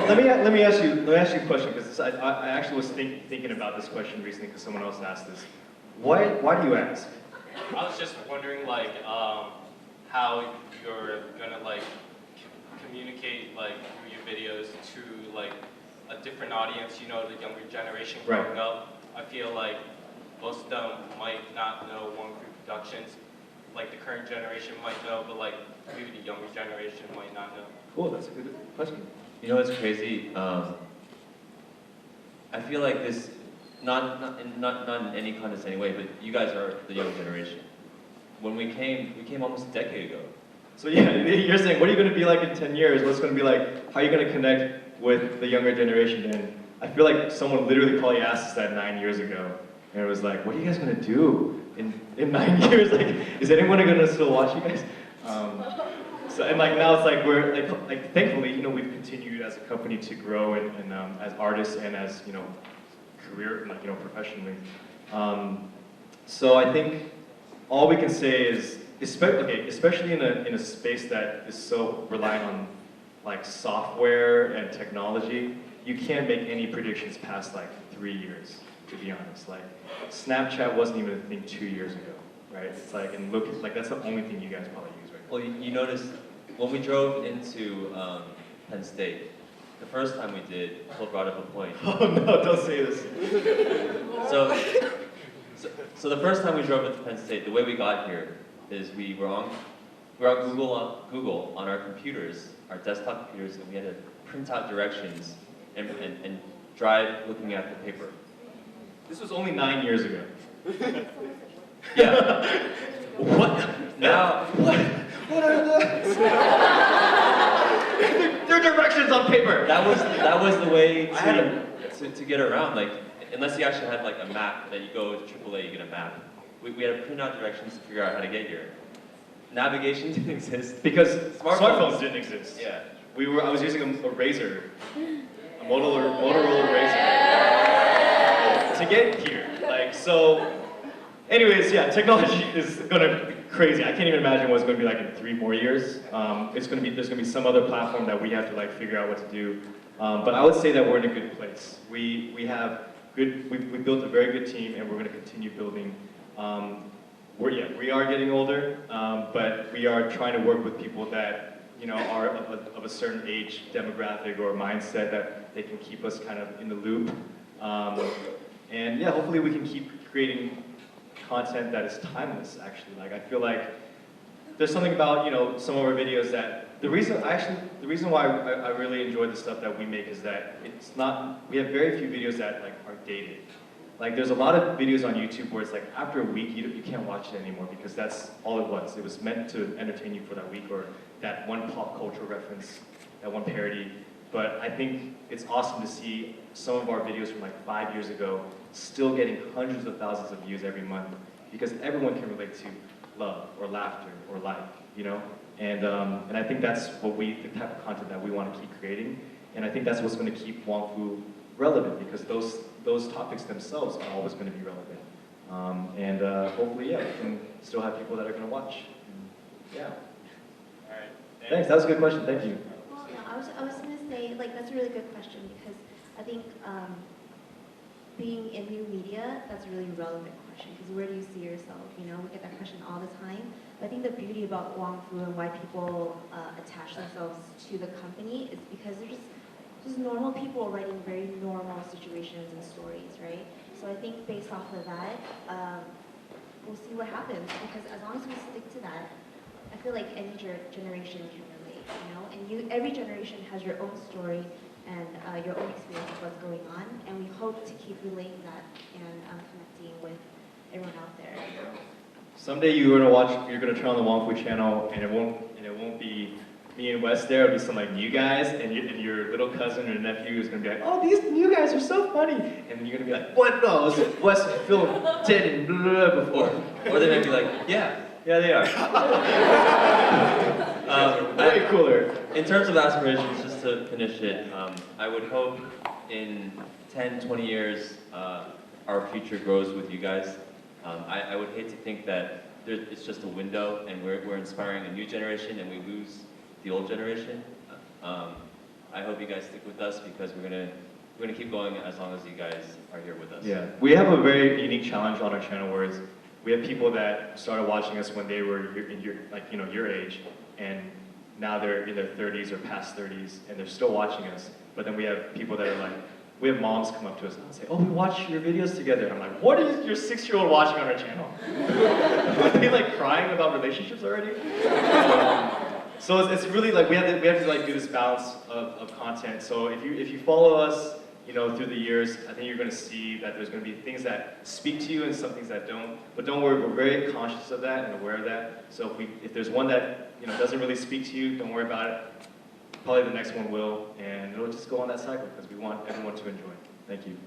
let me ask you a question, because I actually was thinking about this question recently because someone else asked this. Why do you ask? I was just wondering, like, how you're gonna like communicate like through your videos to like a different audience. You know, the younger generation growing up. I feel like most of them might not know Wong Productions. Like the current generation might know, but like maybe the younger generation might not know. Cool, that's a good question. You know what's crazy? I feel like this, not in any condescending way, but you guys are the young generation. When we came almost a decade ago. So yeah, you're saying, what are you going to be like in 10 years? What's going to be like? How are you going to connect with the younger generation? And I feel like someone literally probably asked us that 9 years ago, and it was like, what are you guys going to do in 9 years? Like, is anyone going to still watch you guys? So and like now it's like we're like thankfully, you know, we've continued as a company to grow and as artists and as, you know, career, like, you know, professionally. So I think all we can say is, especially in a space that is so reliant on like software and technology, you can't make any predictions past like 3 years, to be honest. Like Snapchat wasn't even a thing 2 years ago, right? It's like, and look, like that's the only thing you guys probably use right now. Well, you noticed when we drove into Penn State, the first time we did, Phil brought up a point. Oh no, don't say this. So the first time we drove into Penn State, the way we got here is we were on Google on our computers, our desktop computers, and we had to print out directions and drive looking at the paper. This was only 9 years ago. Yeah. What? Now, What are those? They're directions on paper. That was the way to get around. Like, unless you actually had like a map that you go to AAA, you get a map. We had to print out directions to figure out how to get here. Navigation didn't exist Because smartphones didn't exist. Yeah. I was using a Razor, a Motorola Razor, to get here. Like, so, anyways, yeah, technology is gonna be crazy. I can't even imagine what it's gonna be like in 3 more years. There's gonna be some other platform that we have to like figure out what to do. But I would say that we're in a good place. We built a very good team, and we're gonna continue building. We are getting older, but we are trying to work with people that, you know, are of a certain age demographic or mindset that they can keep us kind of in the loop. And yeah, hopefully we can keep creating content that is timeless, actually. Like, I feel like there's something about, you know, some of our videos that, the reason why I really enjoy the stuff that we make is that we have very few videos that like are dated. Like, there's a lot of videos on YouTube where it's like, after a week, you can't watch it anymore because that's all it was. It was meant to entertain you for that week, or that one pop culture reference, that one parody. But I think it's awesome to see some of our videos from like 5 years ago still getting hundreds of thousands of views every month, because everyone can relate to love or laughter or life, you know? And I think that's the type of content that we want to keep creating. And I think that's what's going to keep Wong Fu relevant, because those topics themselves are always going to be relevant. Hopefully, yeah, we can still have people that are going to watch. Yeah. All right. Thanks. That was a good question. Thank you. Well, no, I was going to say, like, that's a really good question, because I think being in new media, that's a really relevant question, because where do you see yourself? You know, we get that question all the time. But I think the beauty about Wong Fu and why people attach themselves to the company is because they're just normal people writing very normal situations and stories, right? So I think based off of that, we'll see what happens, because as long as we stick to that, I feel like any generation can relate, you know? And every generation has your own story and your own experience of what's going on, and we hope to keep relating that and connecting with everyone out there, you know? Someday you're gonna turn on the Wong Fu channel, and it won't be me and Wes there. It'll be some like new guys, and your little cousin or nephew is gonna be like, "Oh, these new guys are so funny," and you're gonna be like, "What? No, it was Wes and Phil did and blah, blah, blah before." Or they might be like, yeah, they are. Way cooler. In terms of aspirations, just to finish it, I would hope in 10, 20 years, our future grows with you guys. I would hate to think that it's just a window and we're inspiring a new generation and we lose the old generation. I hope you guys stick with us because we're gonna keep going as long as you guys are here with us. Yeah, we have a very unique challenge on our channel where we have people that started watching us when they were your age, and now they're in their 30s or past 30s, and they're still watching us. But then we have people that are like, we have moms come up to us and say, "Oh, we watch your videos together." And I'm like, "What is your 6-year-old watching on our channel?" Are they like crying about relationships already? So it's really like we have to like do this balance of content. So if you follow us, through the years, I think you're going to see that there's going to be things that speak to you and some things that don't. But don't worry, we're very conscious of that and aware of that. So if there's one that doesn't really speak to you, don't worry about it. Probably the next one will, and it'll just go on that cycle because we want everyone to enjoy. Thank you.